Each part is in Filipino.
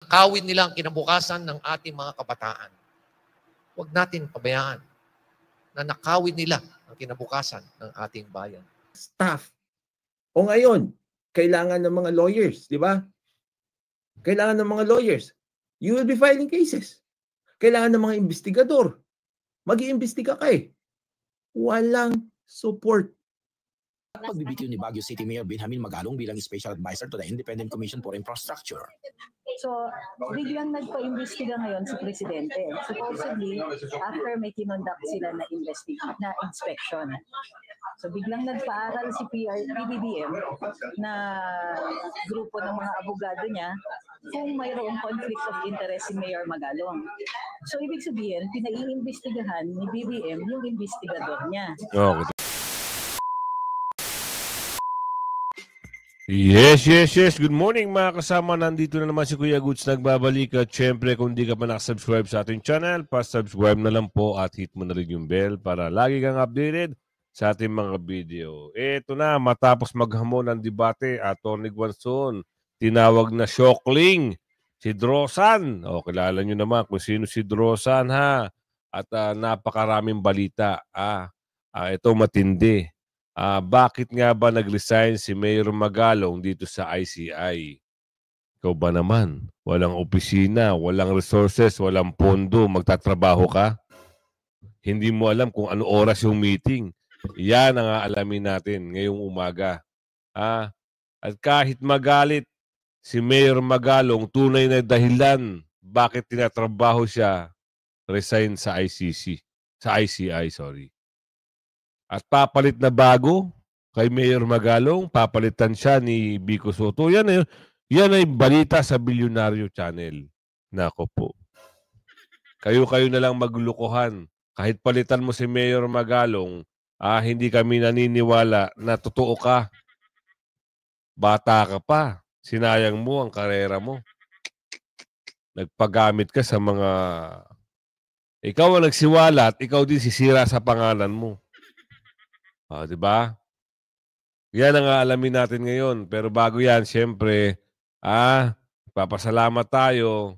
Nanakawin nila ang kinabukasan ng ating mga kabataan. Huwag natin pabayaan. Nanakawin nila ang kinabukasan ng ating bayan. Staff. O ngayon, kailangan ng mga lawyers, di ba? Kailangan ng mga lawyers. You will be filing cases. Kailangan ng mga investigador. Mag-iimbestiga ka eh. Walang support. Pagbibitiw ni Baguio City Mayor Benjamin Magalong bilang Special Advisor to the Independent Commission for Infrastructure. So, biglang nagpa-imbestiga ngayon si Presidente. Supposedly, after may kinonduct sila na inspection. So, biglang nagpaaral si PBBM na grupo ng mga abogado niya kung mayroong conflict of interest si Mayor Magalong. So, ibig sabihin, pinai-imbestigahan ni BBM yung investigador niya. Okay. Yes. Good morning mga kasama. Nandito na naman si Kuya Goods nagbabalik. At syempre kung di ka pa nakasubscribe sa ating channel, pa-subscribe na lang po at hit mo na rin yung bell para lagi kang updated sa ating mga video. Ito na, matapos maghamon ng debate, Atty. Guanzon, tinawag na Shockling si Drosan. O, kilala nyo naman kung sino si Drosan ha. At napakaraming balita. Ito matindi. Bakit nga ba nag-resign si Mayor Magalong dito sa ICI? Ikaw ba naman? Walang opisina, walang resources, walang pondo, magtatrabaho ka? Hindi mo alam kung ano oras yung meeting. Yan ang aalamin natin ngayong umaga. At kahit magalit si Mayor Magalong, tunay na dahilan bakit tinatrabaho siya, resign sa ICI, sorry. At papalit na bago kay Mayor Magalong, papalitan siya ni Vico Soto. Yan ay balita sa Bilyonaryo Channel. Nako po. Kayo na lang maglukuhan. Kahit palitan mo si Mayor Magalong, hindi kami naniniwala na totoo ka. Bata ka pa. Sinayang mo ang karera mo. Nagpagamit ka sa mga... Ikaw ang nagsiwala at ikaw din sisira sa pangalan mo. Diba? Yan ang aalamin natin ngayon. Pero bago yan, siyempre, papasalamat tayo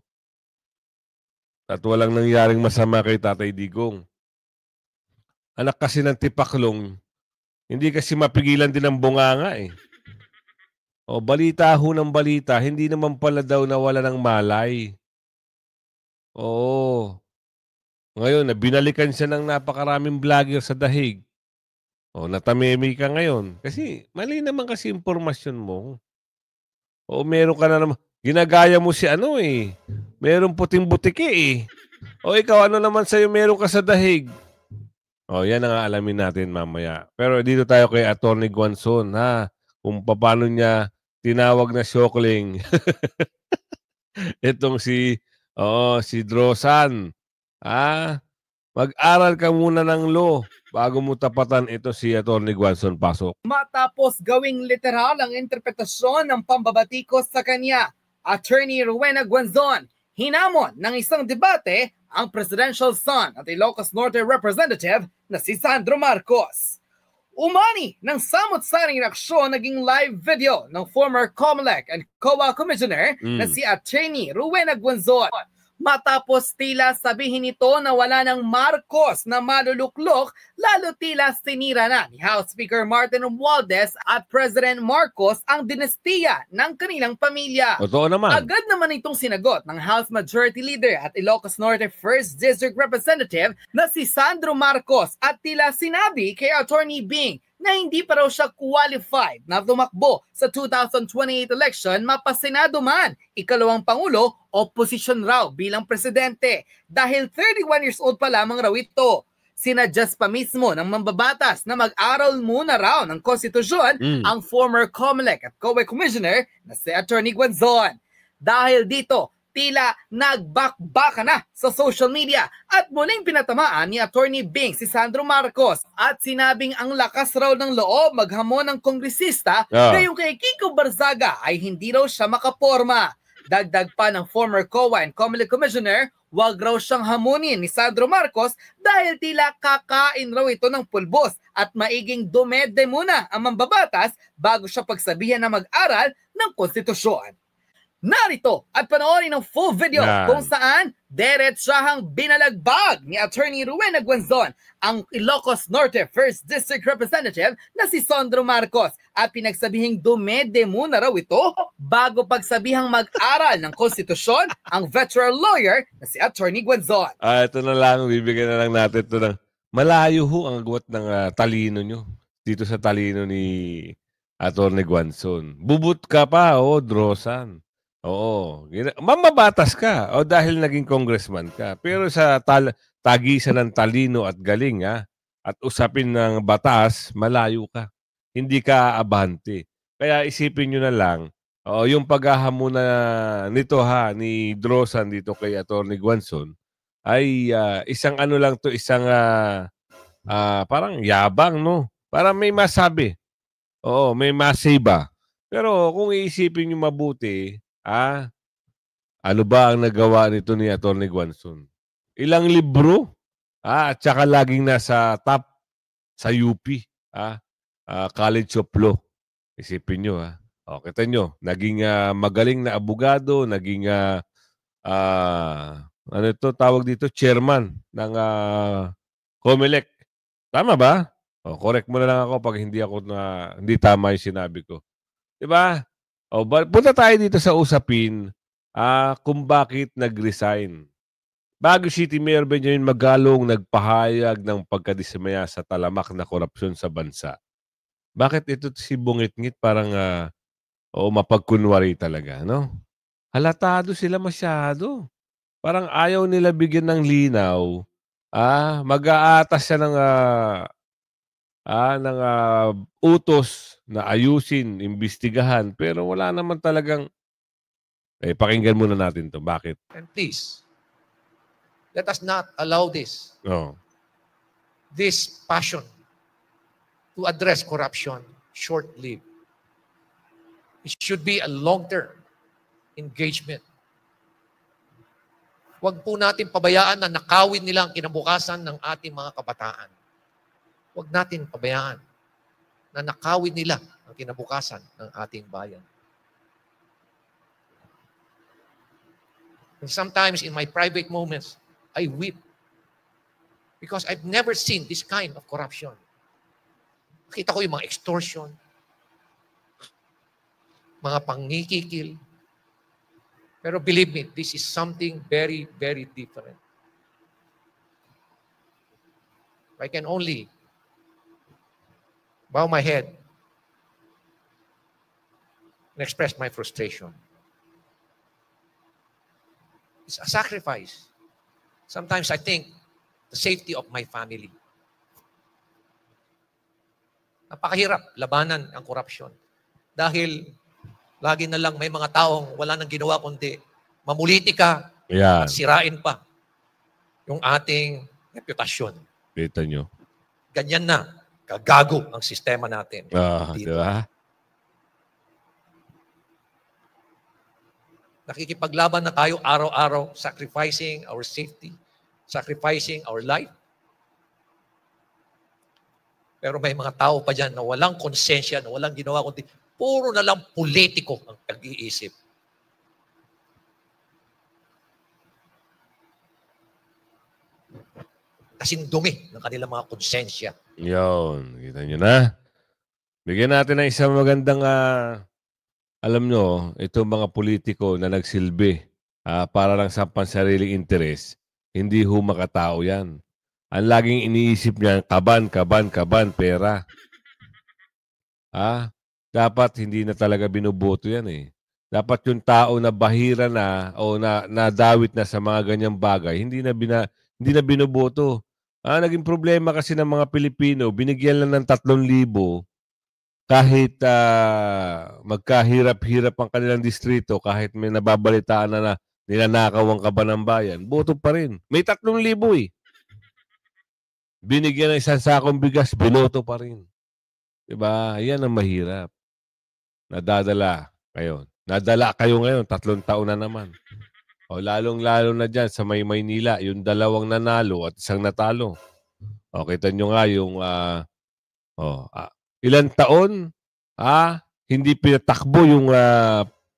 at walang nangyaring masama kay Tatay Digong. Anak kasi ng tipaklong, hindi kasi mapigilan din ang bunganga eh. O balita ho ng balita, hindi naman pala daw nawala ng malay. Oo. Ngayon, binalikan siya ng napakaraming vlogger sa dahig. O, natamemi ka ngayon. Kasi, mali naman kasi impormasyon mo. O, meron ka na naman. Ginagaya mo si ano eh. Meron puting butiki eh. O, ikaw, ano naman sa'yo meron ka sa dahig? O, yan ang aalamin natin mamaya. Pero dito tayo kay Atty. Guanzon, ha? Kung paano niya tinawag na Shockling. Itong si Drosan. Mag-aral ka muna ng law bago mo tapatan ito si Atty. Guanzon. Pasok. Matapos gawing literal ang interpretasyon ng pambabatikos sa kanya, Attorney Rowena Guanzon hinamon ng isang debate ang presidential son at Ilocos Norte representative na si Sandro Marcos. Umani ng samot-saring reaksyon naging live video ng former COMELEC and COA Commissioner na si Attorney Rowena Guanzon. Matapos tila sabihin nito na wala ng Marcos na maluluklok, lalo tila sinira na ni House Speaker Martin Romualdez at President Marcos ang dinastiya ng kanilang pamilya. Totoo naman. Agad naman itong sinagot ng House Majority Leader at Ilocos Norte 1st District Representative na si Sandro Marcos at tila sinabi kay Attorney Bing na hindi pa raw siya qualified na tumakbo sa 2028 election mapasenado man, ikalawang pangulo o posisyon raw bilang presidente dahil 31 years old pa lamang raw ito. Sinadjust pa mismo ng mambabatas na mag-aral muna raw ng konstitusyon ang former COMELEC at COA Commissioner na si Atty. Guanzon. Dahil dito, tila nagbakbaka na sa social media at muling pinatamaan ni Attorney Bing si Sandro Marcos at sinabing ang lakas raw ng loob maghamon ng kongresista ngayong kay Kiko Barzaga ay hindi raw siya makaporma. Dagdag pa ng former COA and COMELEC Commissioner, wag raw siyang hamunin ni Sandro Marcos dahil tila kakain raw ito ng pulbos at maiging dumede muna ang mambabatas bago siya pagsabihan na mag-aral ng konstitusyon. Narito at panoorin ng full video Yan. kung saan diretsahang binalagbag ni Attorney Rowena Guanzon ang Ilocos Norte 1st District Representative na si Sandro Marcos at pinagsabihing dumedemo na raw ito bago pagsabihang mag-aral ng konstitusyon ang veteran lawyer na si Attorney Guanzon. Ito na lang, bibigyan na lang natin ito ng malayo ho ang agwat ng talino nyo dito sa talino ni Attorney Guanzon. Bubut ka pa, Drosan. Oo. Mamabatas ka dahil naging congressman ka. Pero sa tagisan ng talino at galing at usapin ng batas, malayo ka. Hindi ka abante. Kaya isipin nyo na lang, yung paghahamon na nito ni Drosan dito kay Attorney Guanzon ay isang ano lang to, isang parang yabang, no? Para may masabi. Oo, may masiba. Pero kung iisipin nyo mabuti, ano ba ang nagawa nito ni Attorney Guanzon? Ilang libro? At saka laging nasa top sa UP. College of Law. Isipin nyo, kita nyo, naging magaling na abogado, naging ano ito tawag dito? Chairman ng COMELEC. Tama ba? Correct mo na lang ako pag hindi tama yung sinabi ko. Diba? Punta tayo dito sa usapin kung bakit nag-resign. Baguio City Mayor Benjamin Magalong nagpahayag ng pagkadismaya sa talamak na korupsyon sa bansa. Bakit ito si Bungit-ngit parang mapagkunwari talaga, no? Halatado sila masyado. Parang ayaw nila bigyan ng linaw. Mag-aatas siya ng utos na ayusin, imbestigahan, pero wala naman talagang pakinggan muna natin to. Bakit? And please, let us not allow this passion to address corruption short-lived. It should be a long-term engagement. Huwag po natin pabayaan na nakawin nila ang kinabukasan ng ating mga kabataan. Huwag natin pabayaan na nakawin nila ang kinabukasan ng ating bayan. And sometimes in my private moments, I weep because I've never seen this kind of corruption. Nakita ko yung mga extortion, mga pangikikil. Pero believe me, this is something very, very different. I can only bow my head and express my frustration. It's a sacrifice. Sometimes I think the safety of my family. Napakahirap labanan ang korupsyon. Dahil lagi na lang may mga taong wala nang ginawa kundi mamulitika at sirain pa yung ating reputasyon. Kita nyo. Ganyan na. Kagago ang sistema natin. Di ba? Nakikipaglaban na tayo araw-araw, sacrificing our safety, sacrificing our life. Pero may mga tao pa dyan na walang konsensya, na walang ginawa kundi puro na lang politiko ang pag-iisip. Kasing dumi ng kanilang mga konsensya. Yun. Kita nyo na. Bigyan natin ng isang magandang, alam nyo, itong mga politiko na nagsilbi para lang sa pansariling interes, hindi ho makatao yan. Ang laging iniisip niya, kaban, pera. Dapat hindi na talaga binuboto yan eh. Dapat yung tao na bahira na o nadawit na sa mga ganyang bagay, hindi na binuboto. Naging problema kasi ng mga Pilipino, binigyan lang ng 3,000 kahit magkahirap-hirap ang kanilang distrito, kahit may nababalitaan na nilanakaw ang kaban ng bayan, boto pa rin. May 3,000 eh. Binigyan ng isang sakong bigas, binoto pa rin. Diba? Yan ang mahirap. Nadala kayo ngayon, 3 taon na naman. Lalong-lalo na dyan sa Maynila, yung 2 nanalo at 1 natalo. Kita nyo nga yung ilang taon, hindi pinatakbo yung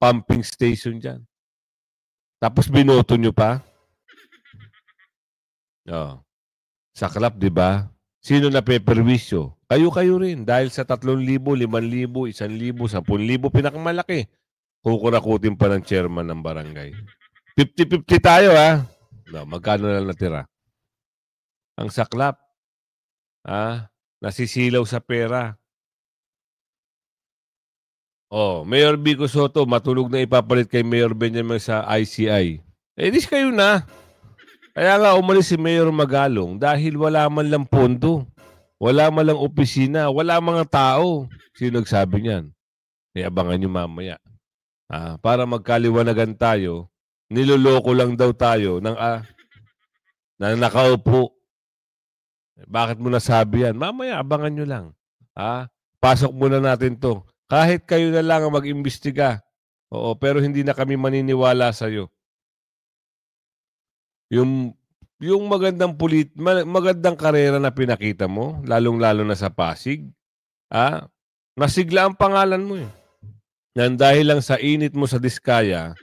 pumping station dyan. Tapos binoto nyo pa. Oh. Saklap, di ba? Sino na peperwisyo? Kayo rin. Dahil sa 3,000, 5,000, 1,000, 10,000, pinakamalaki. Kukurakutin pa ng chairman ng barangay. 50-50 tayo, ha? No, magkano na natira? Ang saklap. Nasisilaw sa pera. Oh, Mayor Vico Soto, matulog na ipapalit kay Mayor Benjamin sa ICI. Dis kayo na. Kaya nga umalis si Mayor Magalong dahil wala man lang pondo. Wala man lang opisina. Wala mga tao. Sino nagsabi niyan? Abangan nyo mamaya. Para magkaliwanagan tayo, niloloko lang daw tayo ng na nakaupo. Bakit mo nasabi yan? Mamaya, abangan nyo lang. Pasok muna natin to. Kahit kayo na lang ang mag-imbestiga. Oo, pero hindi na kami maniniwala sa'yo. Yung magandang karera na pinakita mo, lalong-lalo na sa Pasig, nasigla ang pangalan mo eh. Yan dahil lang sa init mo sa Diskaya,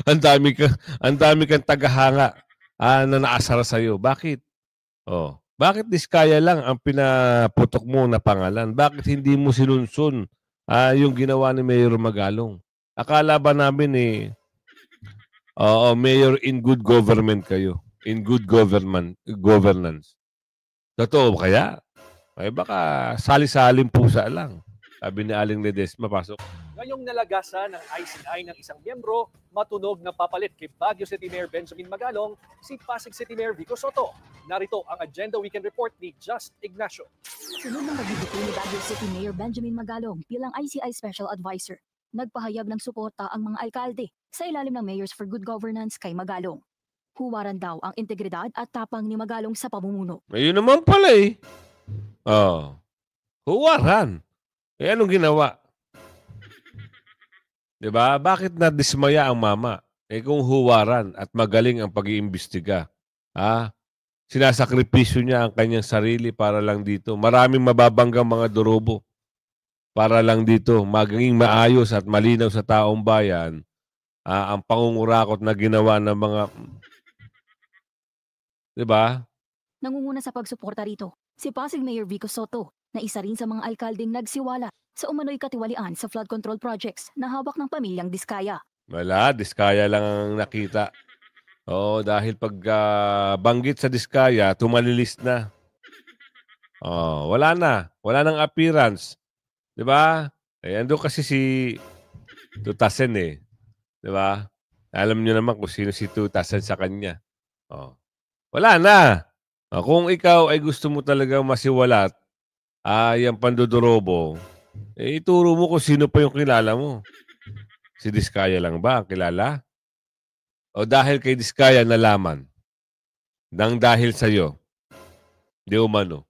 ang dami kang tagahanga na naasar sa'yo. Bakit? Bakit Diskaya lang ang pinaputok mo na pangalan? Bakit hindi mo sinunsun yung ginawa ni Mayor Magalong? Akala ba namin Mayor in good government kayo? In good governance. Totoo kaya? Ay baka sali-saling pusa lang. Sabi ni Aling Ledesma, pasok. Ngayong nalagasan ng ICI ng isang miyembro, matunog na papalit kay Baguio City Mayor Benjamin Magalong, si Pasig City Mayor Vico Soto. Narito ang Agenda Weekend Report ni Just Ignacio. Sunod ng magbibigay ni Baguio City Mayor Benjamin Magalong bilang ICI Special Advisor. Nagpahayag ng suporta ang mga alkalde sa ilalim ng Mayors for Good Governance kay Magalong. Huwaran daw ang integridad at tapang ni Magalong sa pamumuno. Ayun naman pala eh. Huwaran. Anong ginawa? Diba? Bakit nadismaya ang mama? Kung huwaran at magaling ang pag-iimbestiga. Sinasakripisyo niya ang kanyang sarili para lang dito. Maraming mababanggang mga durobo para lang dito. Maging maayos at malinaw sa taong bayan ang pangungurakot na ginawa ng mga... Diba? Nangunguna sa pagsuporta rito, si Pasig Mayor Vico Soto, na isa rin sa mga alkaldeng nagsiwala sa umano'y katiwalian sa flood control projects na hawak ng pamilyang Diskaya. Wala, Diskaya lang ang nakita. Dahil pag banggit sa Diskaya, tumalilist na. Wala na. Wala nang appearance. Diba? Ando kasi si Tutasen eh. Diba? Alam niyo naman kung sino si Tutasen sa kanya. Wala na. Kung ikaw ay gusto mo talagang masiwalat, yung pandodorobo, ituro mo kung sino pa yung kilala mo. Si Diskaya lang ba ang kilala? O dahil kay Diskaya nalaman? Nang dahil sa'yo? Di umano.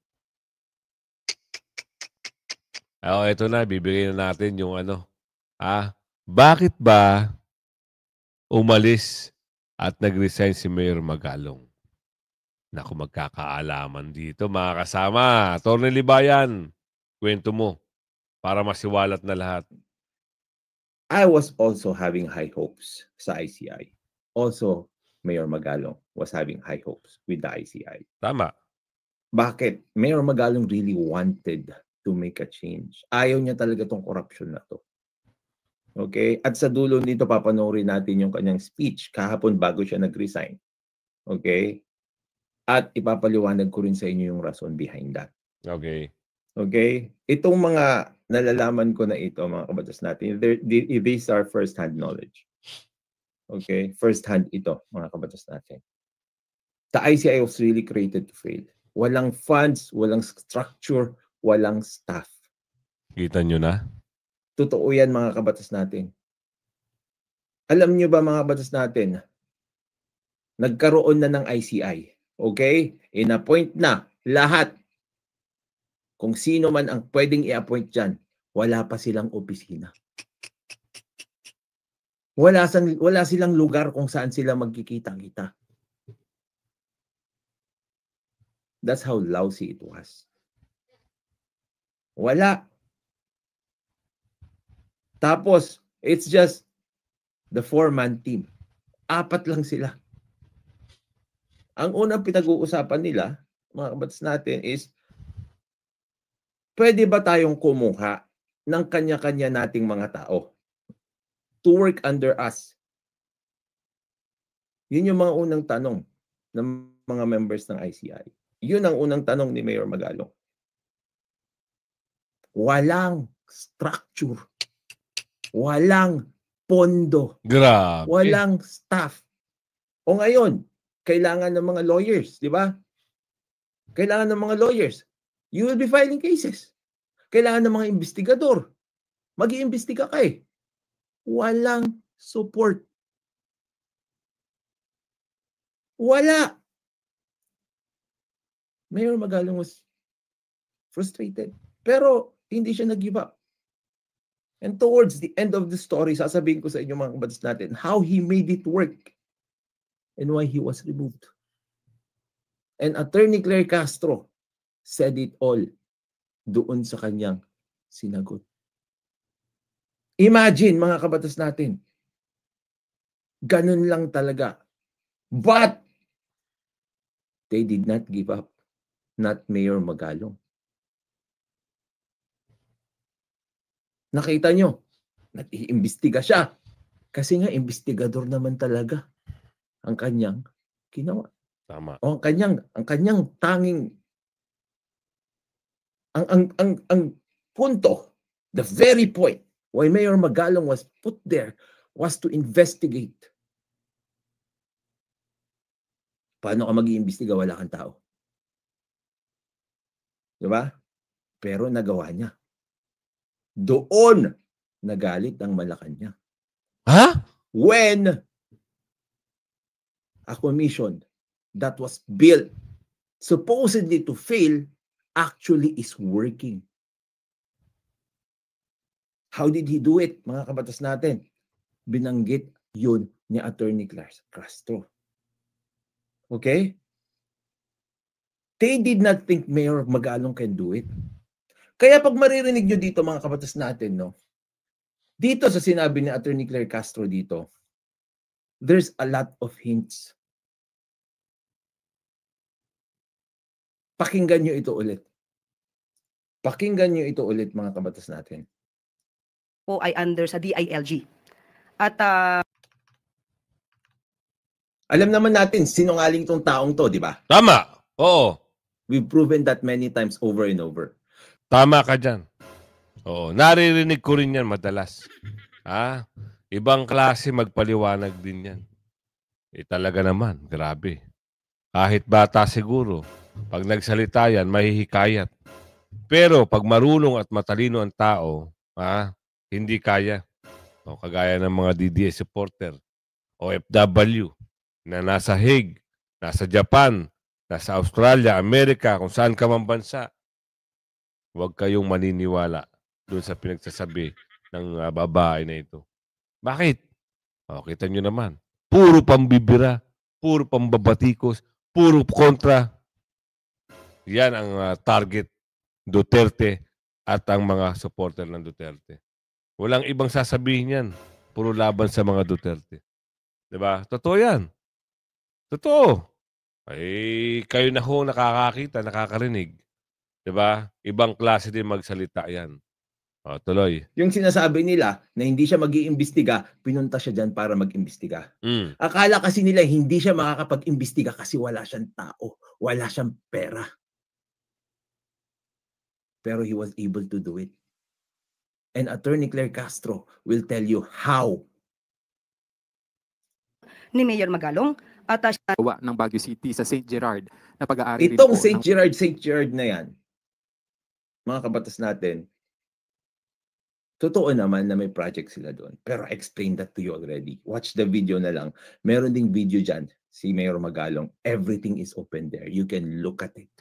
Ito na, bibigay na natin yung bakit ba umalis at nag-resign si Mayor Magalong? Naku, magkakaalaman dito mga kasama. Atty. Libayan, kwento mo para masiwalat na lahat. I was also having high hopes sa ICI. Also, Mayor Magalong was having high hopes with the ICI. Tama. Bakit? Mayor Magalong really wanted to make a change. Ayaw niya talaga tong corruption na to. Okay? At sa dulo nito, papanoorin natin yung kanyang speech kahapon bago siya nag-resign. Okay? At ipapaliwanag ko rin sa inyo yung rason behind that. Okay. Okay? Itong mga nalalaman ko na ito, mga kabatas natin, these are first-hand knowledge. Okay? First-hand ito, mga kabatas natin. The ICI was really created to fail. Walang funds, walang structure, walang staff. Kita nyo na? Totoo yan, mga kabatas natin. Alam nyo ba, mga kabatas natin, nagkaroon na ng ICI. Okay? In-appoint na lahat. Kung sino man ang pwedeng i-appoint dyan, wala pa silang opisina. Wala silang lugar kung saan sila magkikita-kita. That's how lousy it was. Wala. Tapos, It's just the 4-man team. 4 lang sila. Ang unang pinag-uusapan nila, mga kabats natin, is pwede ba tayong kumuha ng kanya-kanya nating mga tao to work under us? Yun yung mga unang tanong ng mga members ng ICI. Yun ang unang tanong ni Mayor Magalong. Walang structure. Walang pondo. Grabe. Walang staff. O ngayon, kailangan ng mga lawyers, di ba? Kailangan ng mga lawyers. You will be filing cases. Kailangan ng mga investigador. Mag-iimbestiga ka eh. Walang support. Wala. Mayor Magalong was frustrated. Pero hindi siya nag-give up. And towards the end of the story, sasabihin ko sa inyo mga kabats natin how he made it work and why he was removed. And Attorney Claire Castro said it all doon sa kanyang sinagot. Imagine mga kabatas natin, ganun lang talaga. But they did not give up. Not Mayor Magalong. Nakita nyo, nag-iimbestiga siya. Kasi nga, investigador naman talaga ang kanyang ginawa. Tama. O ang kanyang tanging ang punto, the very point why Mayor Magalong was put there was to investigate. Paano ka mag-iimbestiga? Wala kang tao. Diba? Pero nagawa niya. Doon nagalit ang Malacanang. Ha? When a commission that was built supposedly to fail actually is working. How did he do it, mga kabatas natin? Binanggit yun ni Attorney Claire Castro. Okay? They did not think Mayor Magalong can do it. Kaya pag maririnig nyo dito mga kabatas natin, no? Dito sa sinabi ni Attorney Claire Castro dito, there's a lot of hints. Pakinggan nyo ito ulit. Pakinggan nyo ito ulit mga kabatas natin. Po ay under sa DILG. At alam naman natin, sinungaling itong taong to, di ba? Tama. Oo. We've proven that many times over and over. Tama ka dyan. Oo. Naririnig ko rin yan madalas. Ha? Ibang klase magpaliwanag din yan. Talaga naman. Grabe. Kahit bata siguro, pag nagsalita yan, mahihikayat. Pero pag marunong at matalino ang tao, hindi kaya. O, kagaya ng mga DDS supporter, OFW, na nasa Hague, nasa Japan, nasa Australia, Amerika, kung saan ka man bansa, huwag kayong maniniwala doon sa pinagsasabi ng babae na ito. Bakit? O, kita nyo naman. Puro pambibira, puro pambabatikos, puro kontra. Yan ang target Duterte at ang mga supporter ng Duterte. Walang ibang sasabihin yan. Puro laban sa mga Duterte. Diba? Totoo yan. Totoo. Ay, kayo na ho nakakakita, nakakarinig. Diba? Ibang klase din magsalita yan. O, tuloy. Yung sinasabi nila na hindi siya mag-iimbestiga, pinunta siya dyan para mag-imbestiga. Akala kasi nila hindi siya makakapag-imbestiga kasi wala siyang tao. Wala siyang pera. Pero he was able to do it. And Attorney Claire Castro will tell you how. ni Mayor Magalong at ng Baguio City sa St. Gerard na pag-aari itong St. Gerard na yan, mga kabatas natin, totoo naman na may project sila doon. Pero I explained that to you already. Watch the video na lang. Meron ding video dyan, si Mayor Magalong. Everything is open there. You can look at it.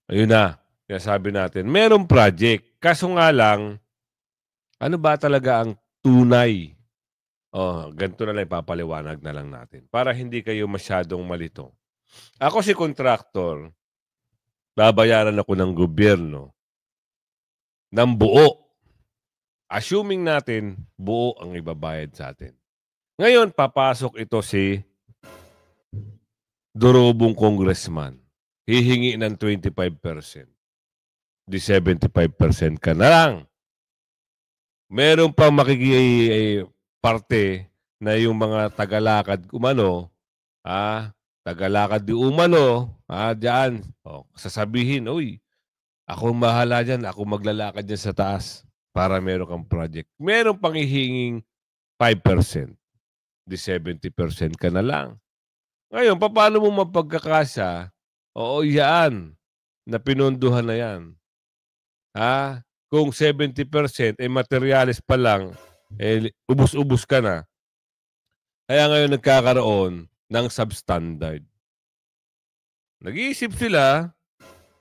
Ayun na. Kaya sabi natin, merong project. Kaso nga lang, ano ba talaga ang tunay? Ganito na lang ipapaliwanag na lang natin. Para hindi kayo masyadong malito. Ako si kontraktor, babayaran ako ng gobyerno ng buo. Assuming natin, buo ang ibabayad sa atin. Ngayon, papasok ito si durubong congressman. Hihingi ng 25%. Di 75% ka na lang. Meron pang parte na yung mga tagalakad umano, tagalakad di umano, diyan, sasabihin, uy, ako mahala dyan, ako maglalakad dyan sa taas para meron kang project. Meron pang hihinging 5%. Di 70% ka na lang. Ngayon, paano mo mapagkakasya? Oo, yan, na pinunduhan na yan. Kung 70% materyales pa lang, ubus-ubus ka na. Kaya ngayon nagkakaroon ng substandard. Nag-iisip sila,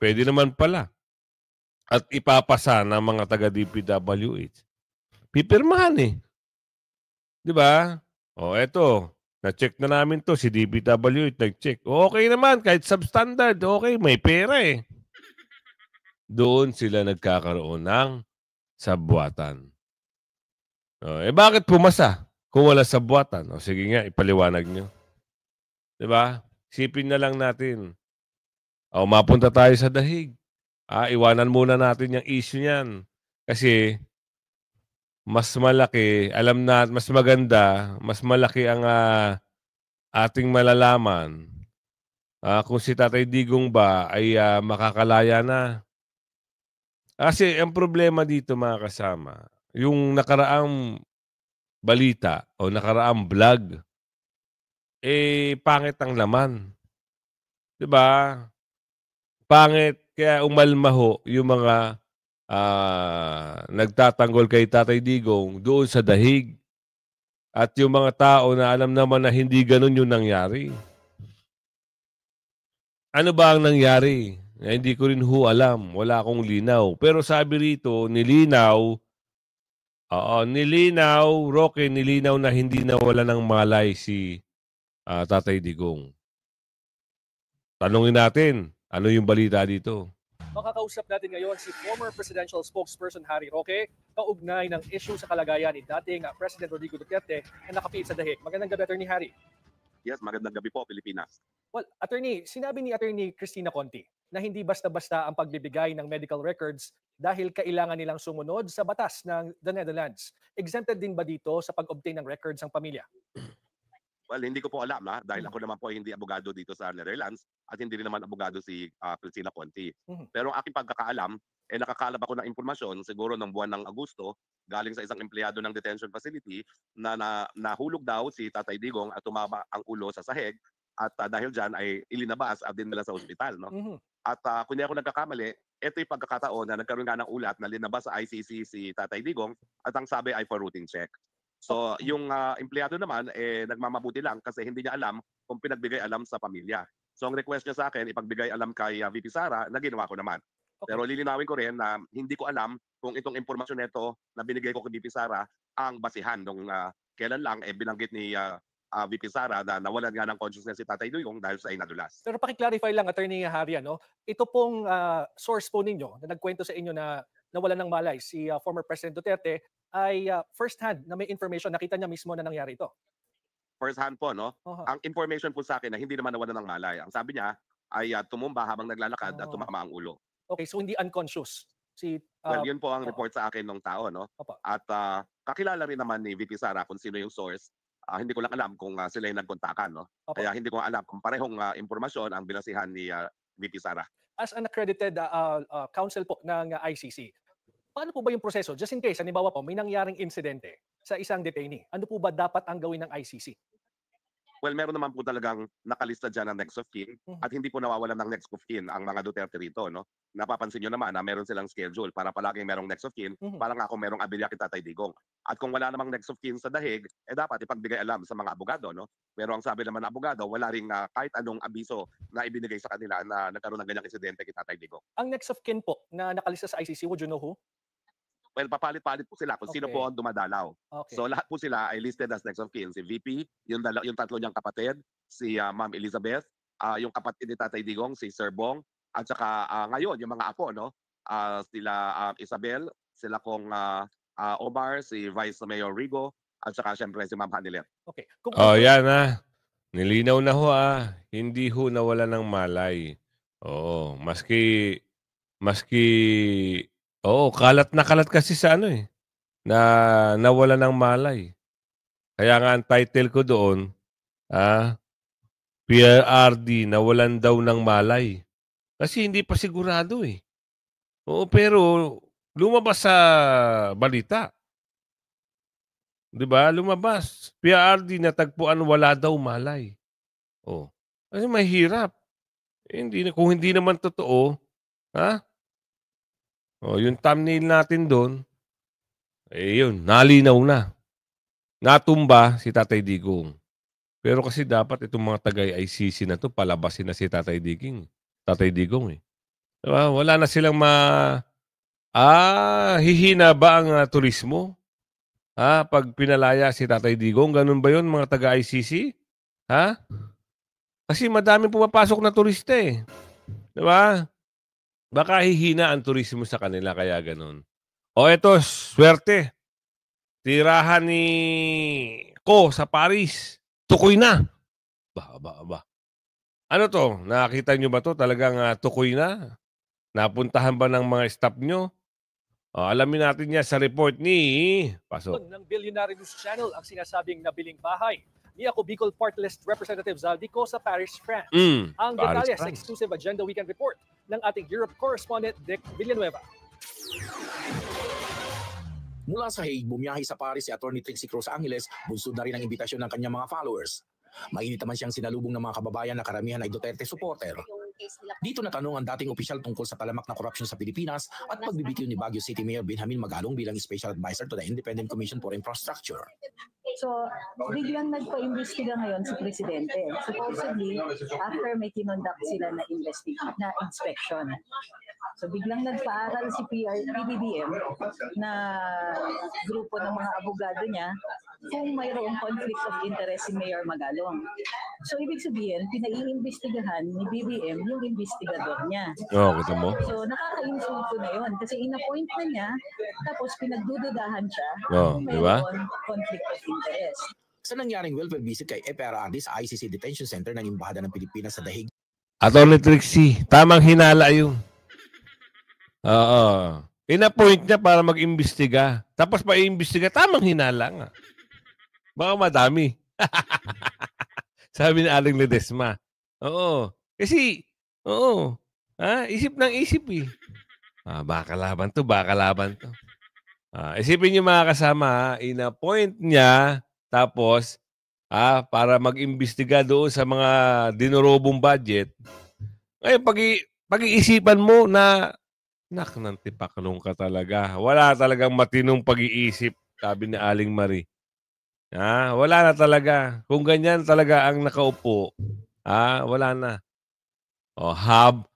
pwede naman pala. At ipapasa ng mga taga-DPWH. Pipirmahan eh. Di ba? Eto, na-check na namin to, si DPWH nag-check. Okay naman, kahit substandard, okay, may pera eh. Doon sila nagkakaroon ng sabwatan. Bakit pumasa kung wala sabwatan? Sige nga, ipaliwanag nyo. Diba? Sipin na lang natin. Mapunta tayo sa dahig. Iwanan muna natin yung issue niyan. Kasi mas malaki, mas maganda, mas malaki ang ating malalaman kung si Tatay Digong ba ay makakalaya na. Kasi ang problema dito mga kasama, yung nakaraang balita o nakaraang vlog, pangit ang laman. Diba? Pangit, kaya umalmaho yung mga nagtatanggol kay Tatay Digong doon sa dahig. At yung mga tao na alam naman na hindi ganun yung nangyari. Ano ba ang nangyari? Hindi ko rin alam. Wala akong linaw. Pero sabi rito, nilinaw, Roque, nilinaw na hindi nawala ng malay si Tatay Digong. Tanungin natin, ano yung balita dito? Makakausap natin ngayon si former presidential spokesperson Harry Roque, kaugnay ng issue sa kalagayan ni dating President Rodrigo Duterte na nakapiit sa dahig. Magandang gabi, Attorney Harry. Yes, magandang gabi po, Pilipinas. Well, Attorney, sinabi ni Attorney Cristina Conti na hindi basta-basta ang pagbibigay ng medical records dahil kailangan nilang sumunod sa batas ng the Netherlands. Exempted din ba dito sa pag-obtain ng records ang pamilya? Well, hindi ko po alam dahil ako naman po hindi abogado dito sa Netherlands at hindi rin naman abogado si Cristina Conti. Pero ang aking pagkakaalam, nakakalap ako ng impormasyon siguro ng buwan ng Agosto galing sa isang empleyado ng detention facility na nahulog daw si Tatay Digong at tumama ang ulo sa sahig at dahil dyan ay ilinabas at dinala sa ospital. No? At kung di ako nagkakamali, ito yung pagkakataon na nagkaroon nga ng ulat na linabas sa ICC si Tatay Digong at ang sabi ay for routine check. So yung empleyado naman nagmamabuti lang kasi hindi niya alam kung pinagbigay alam sa pamilya. So ang request niya sa akin ipagbigay alam kay VP Sara na ginawa ko naman. Okay. Pero lilinawin ko rin na hindi ko alam kung itong impormasyon nito na binigay ko kay VP Sara ang basihan nung kailan lang binanggit ni VP Sara na nawalan nga ng consciousness si Tatay Digong dahil sa inadulas. Pero paki-clarify lang, Attorney Harry, ito pong source po ninyo na nagkwento sa inyo na nawalan ng malay si former President Duterte ay first-hand na may information, nakita niya mismo na nangyari ito. First-hand po, no? Ang information po sa akin na hindi naman nawalan ng malay. Ang sabi niya ay tumumba habang naglalakad at tumama ang ulo. Okay, so hindi unconscious. Well, yun po ang report sa akin ng tao, no? At kakilala rin naman ni VP Sara kung sino yung source. Hindi ko lang alam kung sila yung nagkontakan, no? Kaya hindi ko alam kung parehong impormasyon ang binasihan ni VP Sara. As an accredited counsel po ng ICC, paano po ba yung proseso? Just in case, halimbawa po, may nangyaring insidente sa isang detainee. Ano po ba dapat ang gawin ng ICC? Well, meron naman po talagang nakalista dyan ng next of kin at hindi po nawawalan ng next of kin ang mga Duterte rito. No? Napapansin nyo naman na meron silang schedule para palaging merong next of kin, para nga kung merong abilya kay Tatay Digong. At kung wala namang next of kin sa dahig, dapat ipagbigay alam sa mga abogado. No? Pero ang sabi naman ng abogado, wala rin kahit anong abiso na ibinigay sa kanila na nagkaroon ng ganyang insidente kay Tatay Digong. Ang next of kin po na nakalista sa ICC, would you know who? Well, papalit-palit po sila kung sino po ang dumadalaw. Okay. So lahat po sila ay listed as next of kin. Si VP, yung tatlo niyang kapatid, si Ma'am Elizabeth, yung kapatid ni Tatay Digong, si Sir Bong, at saka ngayon yung mga apo, no? Sila Isabel, sila kong Omar, si Vice Mayor Rigo, at saka syempre si Ma'am Hanilet. Okay. Yan Nilinaw na ho Hindi ho nawala ng malay. Oo, maski kalat na kalat kasi sa na nawala ng malay. Kaya nga ang title ko doon, PRRD nawalan daw ng malay. Kasi hindi pa sigurado Oo, pero lumabas sa balita. 'Di ba? Lumabas. PRRD natagpuan wala daw malay. Kasi mahirap. Kung hindi naman totoo, yung thumbnail natin doon, yun, nalinaw na. Natumba si Tatay Digong. Pero kasi dapat itong mga taga-ICC na to palabasin na si Tatay Digong. Diba? Wala na silang hihina ba ang turismo? Pag pinalaya si Tatay Digong, ganun ba yun mga taga-ICC? Kasi madaming pumapasok na turista Diba? Baka hihina ang turismo sa kanila kaya ganun. Eto, swerte. Tirahan ni Ko sa Paris. Tukoy na. Ba. Ano to? Nakita nyo ba to? Talagang tukoy na? Napuntahan ba ng mga staff nyo? Alamin natin yan sa report ni Pasok. Ng Billionaire News Channel ang sinasabing nabiling bahay ni ako Bicol Party List Representative Zaldico sa Paris, France. Ang detalye sa exclusive Agenda Weekend Report ng ating Europe correspondent Dick Villanueva. Mula sa Hague, bumiyahe sa Paris si Atty. Trixie Cruz Angeles, bunsod na rin ang imbitasyon ng kanyang mga followers. Mainit naman siyang sinalubong ng mga kababayan na karamihan ay Duterte supporter. Dito natanong ang dating opisyal tungkol sa talamak na korupsyon sa Pilipinas at pagbibitiw ni Baguio City Mayor Benjamin Magalong bilang Special Advisor to the Independent Commission for Infrastructure. So, biglang nagpa-imbestiga ngayon si Presidente. Supposedly, after may kinonduct sila na inspection. So, biglang nagpaaral si PBBM na grupo ng mga abogado niya kung mayroong conflict of interest si Mayor Magalong. So, ibig sabihin, pinaiimbestigahan ni BBM yung investigador niya. Kita mo? So, nakaka-insulto na yun kasi in-appoint na niya, tapos pinagdududahan siya kung mayroong conflict of interest. Sa nangyaring welfare visit kay PRRD sa ICC Detention The ng Embahada ng Pilipinas sa The Hague. Atty. Trixie, tamang hinala yun. In-appoint niya para mag-imbestiga. Tapos pa-imbestiga, tamang hinala nga. Baka madami. Sabi ni Aling Ledesma. Kasi, isip ng isip baka laban to. Isipin niyo mga kasama, in-appoint niya, tapos, para mag-imbestiga doon sa mga dinurobong budget. Ngayon, pag-iisipan mo na, nantipaklong ka talaga. Wala talagang matinong pag-iisip, sabi ni Aling Marie. Wala na talaga. Kung ganyan talaga ang nakaupo, wala na.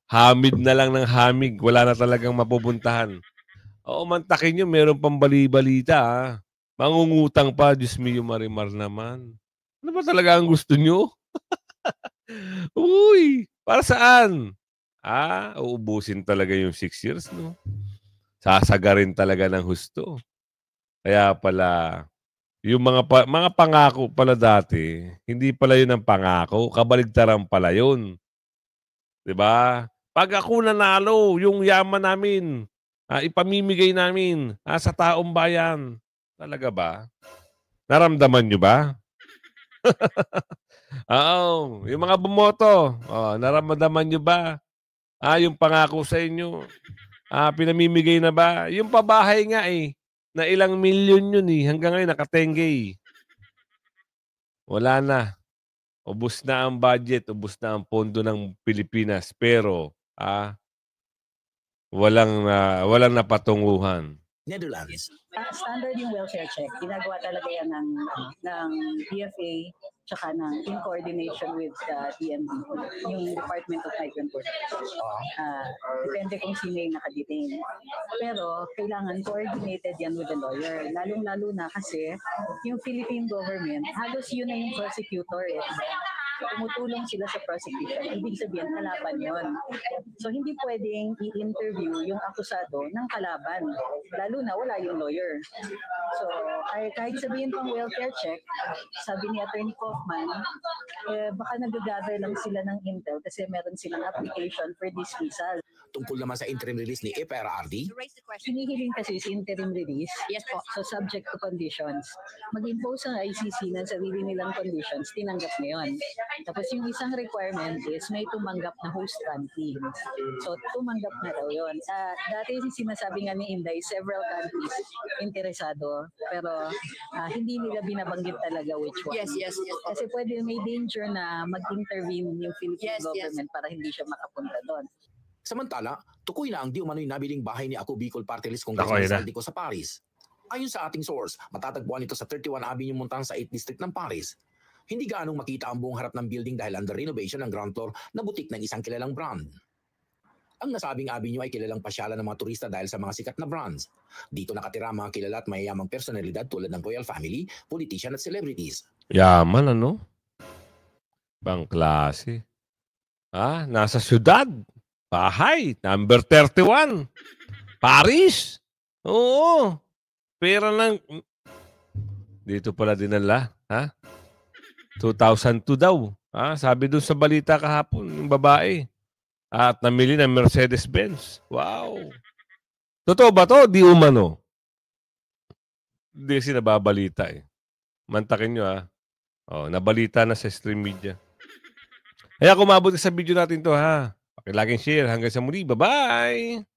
Hamid na lang ng hamig. Wala na talagang mapupuntahan. Mantakin nyo, meron pang bali-balita. Mangungutang pa, Diyos mio Marimar naman. Ano ba talaga ang gusto nyo? Uy, para saan? Uubusin talaga yung 6 years, no? Sasagarin talaga ng husto. Kaya pala, yung mga pangako pala dati, hindi pala yun ang pangako, kabaligtaran pala yun. Diba? Pag ako nanalo, yung yaman namin, ipamimigay namin sa taong bayan. Talaga ba? Naramdaman nyo ba? Yung mga bumoto, naramdaman nyo ba? Yung pangako sa inyo, pinamimigay na ba? Yung pabahay nga na ilang milyon yun hanggang ngayon nakatengge. Wala na. Ubus na ang budget, ubus na ang pondo ng Pilipinas, pero walang napatunguhan. Netherlands. Standard yung welfare check. Ginagawa talaga yan ng DFA tsaka in coordination with the DMV, yung Department of Migrant Workers. Depende kung sino yung nakadetain. Pero kailangan coordinated yan with the lawyer. Lalong-lalo na kasi yung Philippine government, halos yun na yung prosecutor. tumutulong sila sa prosecution. Ibig sabihin, kalaban yon. So hindi pwedeng i-interview yung akusado ng kalaban, lalo na wala yung lawyer. So kahit sabihin pang welfare check, sabi ni Attorney Kaufman, baka nag-gather lang sila ng intel kasi meron silang application for dismissal. Tungkol naman sa interim release ni FRRD, hinihiling kasi si interim release. Yes po. So subject to conditions. Mag-impose ang ICC ng sarili nilang conditions, tinanggap ngayon. Tapos yung isang requirement is may tumanggap na host country. So tumanggap na daw yun. Dati sinasabi nga ni Inday, several countries interesado, pero hindi nila binabanggit talaga which one. Yes. Kasi pwede may danger na mag-intervene yung Philippine government para hindi siya makapunta doon. Samantala, tukoy na ang di umano'y nabiling bahay ni Ako Bicol Party List Congressman Saldico sa Paris. Ayon sa ating source, matatagpuan ito sa 31 Avenue Montan sa 8th District ng Paris. Hindi gaanong makita ang buong harap ng building dahil under renovation ng ground floor na butik ng isang kilalang brand. Ang nasabing avenue ay kilalang pasyalan ng mga turista dahil sa mga sikat na brands. Dito nakatira ang mga kilala at mayayamang personalidad tulad ng royal family, politician at celebrities. Yaman ano? Pangklase. Nasa syudad. Bahay, number 31. Paris. Oo. Pera lang. Dito pala dinala. 2002 daw. Sabi doon sa balita kahapon, yung babae. At namili ng Mercedes-Benz. Wow. Totoo ba to? Di umano. Hindi sinababalita eh. Mantakin nyo nabalita na sa stream media. Kaya kumabot sa video natin to Laging share. Hanggang sa muli. Bye-bye!